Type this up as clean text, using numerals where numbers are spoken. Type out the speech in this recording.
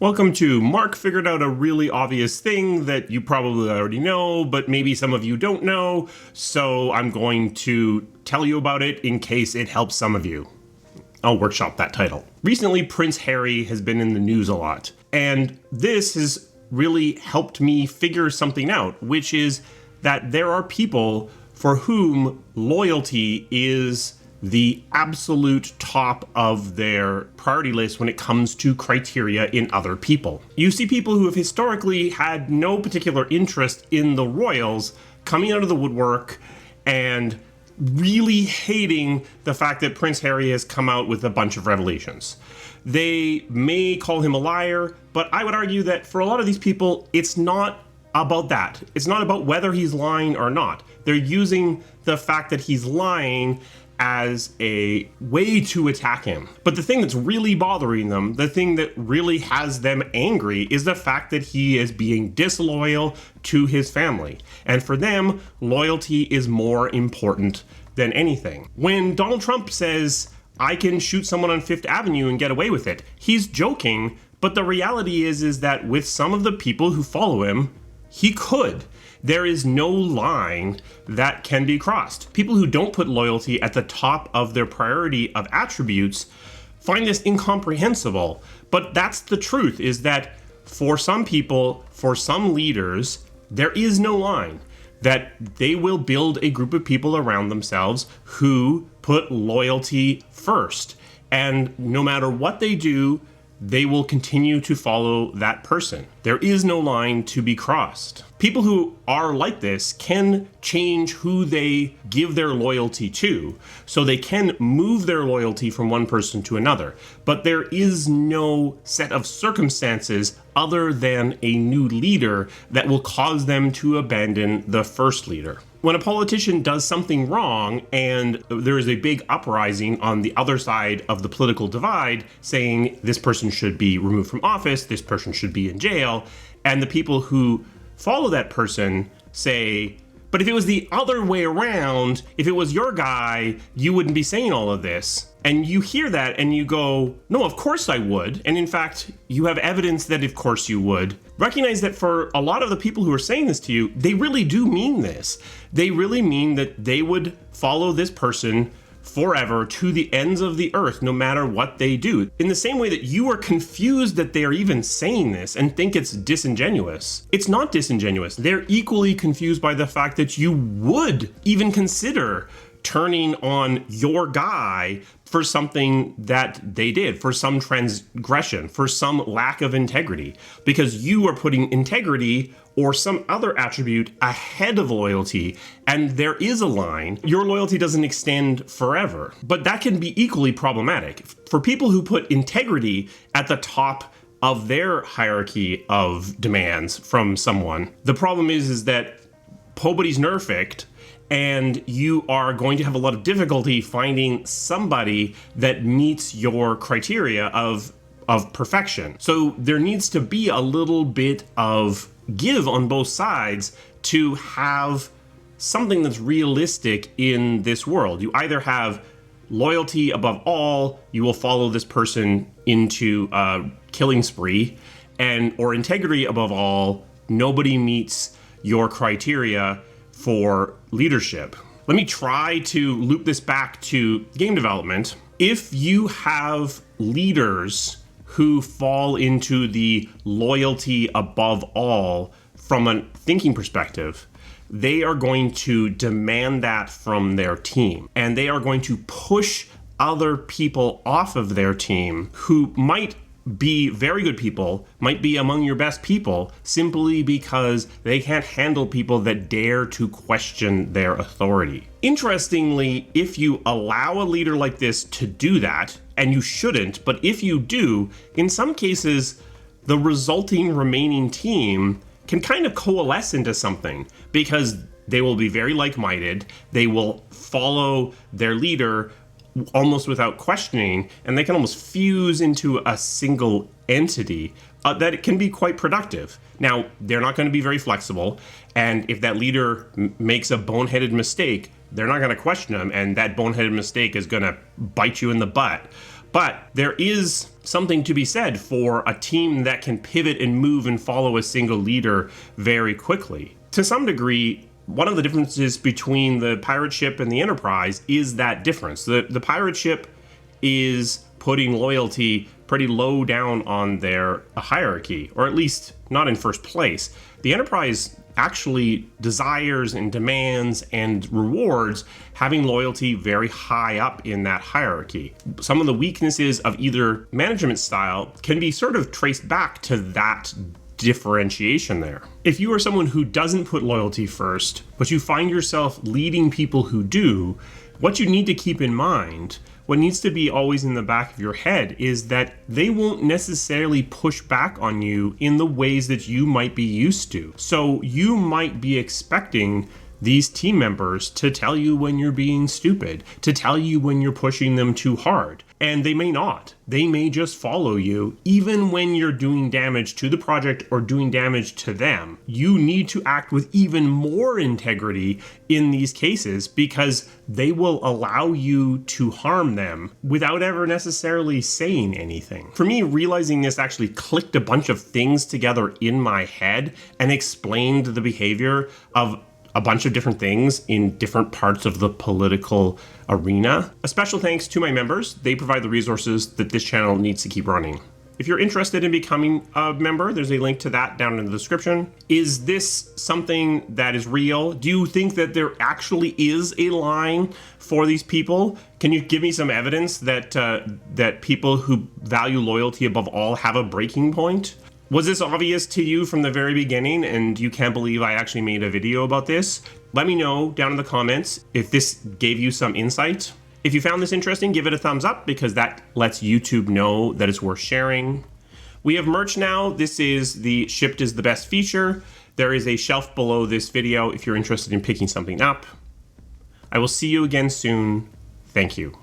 Welcome to Mark Figured Out a Really Obvious Thing that you probably already know, but maybe some of you don't know, so I'm going to tell you about it in case it helps some of you. I'll workshop that title. Recently, Prince Harry has been in the news a lot, and this has really helped me figure something out, which is that there are people for whom loyalty is the absolute top of their priority list when it comes to criteria in other people. You see people who have historically had no particular interest in the royals coming out of the woodwork and really hating the fact that Prince Harry has come out with a bunch of revelations. They may call him a liar, but I would argue that for a lot of these people, it's not about that. It's not about whether he's lying or not. They're using the fact that he's lying as a way to attack him. But the thing that's really bothering them, the thing that really has them angry, is the fact that he is being disloyal to his family. And for them, loyalty is more important than anything. When Donald Trump says, I can shoot someone on Fifth Avenue and get away with it, he's joking, but the reality is that with some of the people who follow him, he could. There is no line that can be crossed. People who don't put loyalty at the top of their priority of attributes find this incomprehensible. But that's the truth, is that for some people, for some leaders, there is no line. That they will build a group of people around themselves who put loyalty first. And no matter what they do, they will continue to follow that person. There is no line to be crossed. People who are like this can change who they give their loyalty to, so they can move their loyalty from one person to another. But there is no set of circumstances other than a new leader that will cause them to abandon the first leader. When a politician does something wrong and there is a big uprising on the other side of the political divide saying this person should be removed from office, this person should be in jail, and the people who follow that person say, but if it was the other way around, if it was your guy, you wouldn't be saying all of this. And you hear that and you go, no, of course I would. And in fact, you have evidence that of course you would. Recognize that for a lot of the people who are saying this to you, they really do mean this. They really mean that they would follow this person forever to the ends of the earth, no matter what they do. In the same way that you are confused that they are even saying this and think it's disingenuous, it's not disingenuous. They're equally confused by the fact that you would even consider turning on your guy for something that they did, for some transgression, for some lack of integrity, because you are putting integrity or some other attribute ahead of loyalty, and there is a line. Your loyalty doesn't extend forever, but that can be equally problematic. For people who put integrity at the top of their hierarchy of demands from someone, the problem is that Pobody's Nerfect, and you are going to have a lot of difficulty finding somebody that meets your criteria of perfection. So there needs to be a little bit of give on both sides to have something that's realistic in this world. You either have loyalty above all, you will follow this person into a killing spree, or integrity above all, nobody meets your criteria for leadership. Let me try to loop this back to game development. If you have leaders who fall into the loyalty above all from a thinking perspective, they are going to demand that from their team. And they are going to push other people off of their team who might be very good people, might be among your best people, simply because they can't handle people that dare to question their authority. Interestingly, if you allow a leader like this to do that, and you shouldn't, but if you do, in some cases, the resulting remaining team can kind of coalesce into something, because they will be very like-minded, they will follow their leader almost without questioning, and they can almost fuse into a single entity that it can be quite productive. Now, they're not going to be very flexible, and if that leader makes a boneheaded mistake, they're not going to question them, and that boneheaded mistake is going to bite you in the butt. But there is something to be said for a team that can pivot and move and follow a single leader very quickly. To some degree, one of the differences between the pirate ship and the Enterprise is that difference. The pirate ship is putting loyalty pretty low down on their hierarchy, or at least not in first place. The Enterprise actually desires and demands and rewards having loyalty very high up in that hierarchy. Some of the weaknesses of either management style can be sort of traced back to that differentiation there. If you are someone who doesn't put loyalty first, but you find yourself leading people who do, what you need to keep in mind, what needs to be always in the back of your head, is that they won't necessarily push back on you in the ways that you might be used to. So you might be expecting these team members to tell you when you're being stupid, to tell you when you're pushing them too hard. And they may not. They may just follow you even when you're doing damage to the project or doing damage to them. You need to act with even more integrity in these cases because they will allow you to harm them without ever necessarily saying anything. For me, realizing this actually clicked a bunch of things together in my head and explained the behavior of a bunch of different things in different parts of the political arena. A special thanks to my members. They provide the resources that this channel needs to keep running. If you're interested in becoming a member, there's a link to that down in the description. Is this something that is real? Do you think that there actually is a line for these people? Can you give me some evidence that that people who value loyalty above all have a breaking point? Was this obvious to you from the very beginning and you can't believe I actually made a video about this? Let me know down in the comments if this gave you some insight. If you found this interesting, give it a thumbs up because that lets YouTube know that it's worth sharing. We have merch now. This is the Shipped is the Best feature. There is a shelf below this video if you're interested in picking something up. I will see you again soon. Thank you.